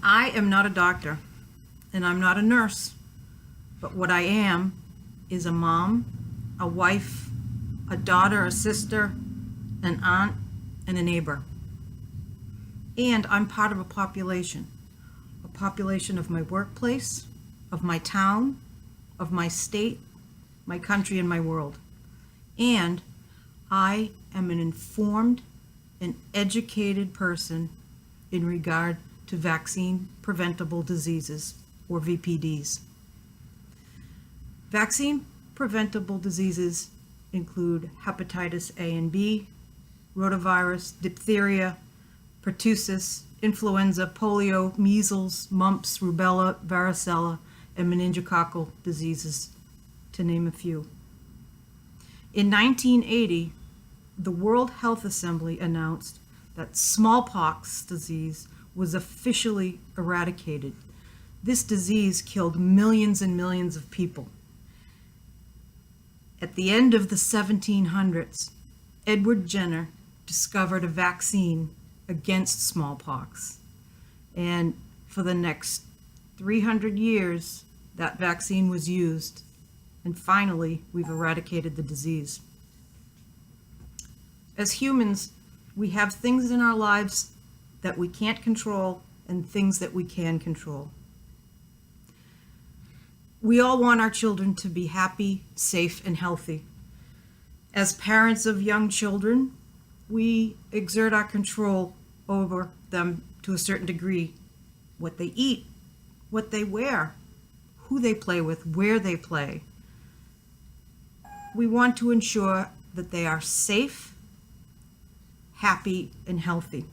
I am not a doctor, and I'm not a nurse, but what I am is a mom, a wife, a daughter, a sister, an aunt, and a neighbor. And I'm part of a population of my workplace, of my town, of my state, my country, and my world. And I am an informed and educated person in regard to vaccine preventable diseases, or VPDs. Vaccine preventable diseases include hepatitis A and B, rotavirus, diphtheria, pertussis, influenza, polio, measles, mumps, rubella, varicella, and meningococcal diseases, to name a few. In 1980, the World Health Assembly announced that smallpox disease was officially eradicated. This disease killed millions and millions of people. At the end of the 1700s, Edward Jenner discovered a vaccine against smallpox. And for the next 300 years, that vaccine was used. And finally, we've eradicated the disease. As humans, we have things in our lives that we can't control and things that we can control. We all want our children to be happy, safe, and healthy. As parents of young children, we exert our control over them to a certain degree. What they eat, what they wear, who they play with, where they play. We want to ensure that they are safe, happy, and healthy.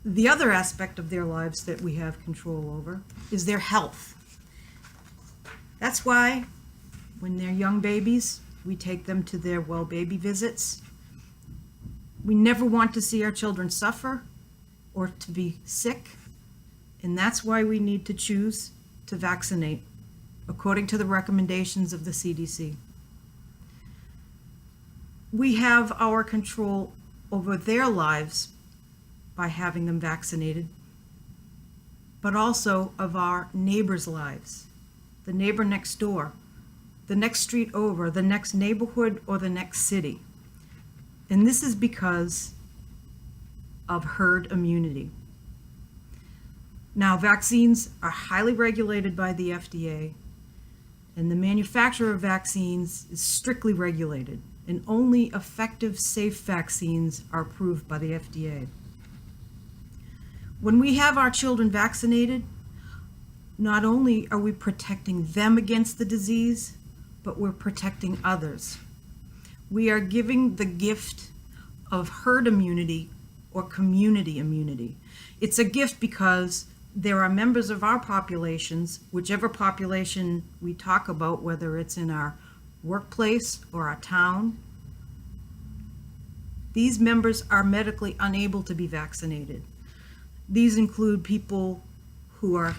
The other aspect of their lives that we have control over is their health. That's why when they're young babies, we take them to their well baby visits. We never want to see our children suffer or to be sick, and that's why we need to choose to vaccinate according to the recommendations of the CDC. We have our control over their lives by having them vaccinated, but also of our neighbors' lives, the neighbor next door, the next street over, the next neighborhood, or the next city. And this is because of herd immunity. Now, vaccines are highly regulated by the FDA, and the manufacturer of vaccines is strictly regulated, and only effective, safe vaccines are approved by the FDA. When we have our children vaccinated, not only are we protecting them against the disease, but we're protecting others. We are giving the gift of herd immunity or community immunity. It's a gift because there are members of our populations, whichever population we talk about, whether it's in our workplace or our town, these members are medically unable to be vaccinated. These include people who are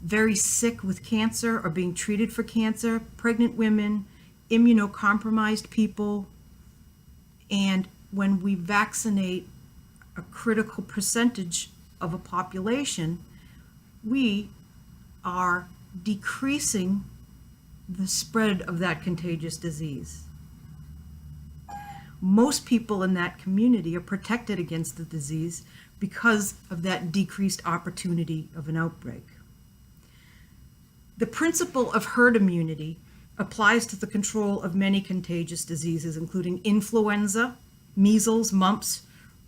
very sick with cancer or being treated for cancer, pregnant women, immunocompromised people, and when we vaccinate a critical percentage of a population, we are decreasing the spread of that contagious disease. Most people in that community are protected against the disease because of that decreased opportunity of an outbreak. The principle of herd immunity applies to the control of many contagious diseases, including influenza, measles, mumps,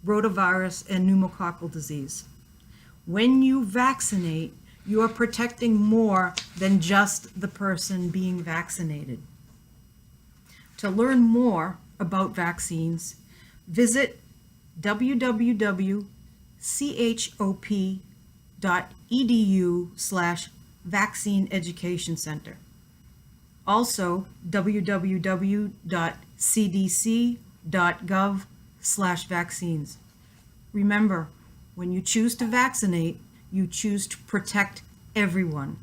rotavirus, and pneumococcal disease. When you vaccinate, you are protecting more than just the person being vaccinated. To learn more about vaccines, visit www.chop.edu/vaccine education center. Also, www.cdc.gov/vaccines. Remember, when you choose to vaccinate, you choose to protect everyone.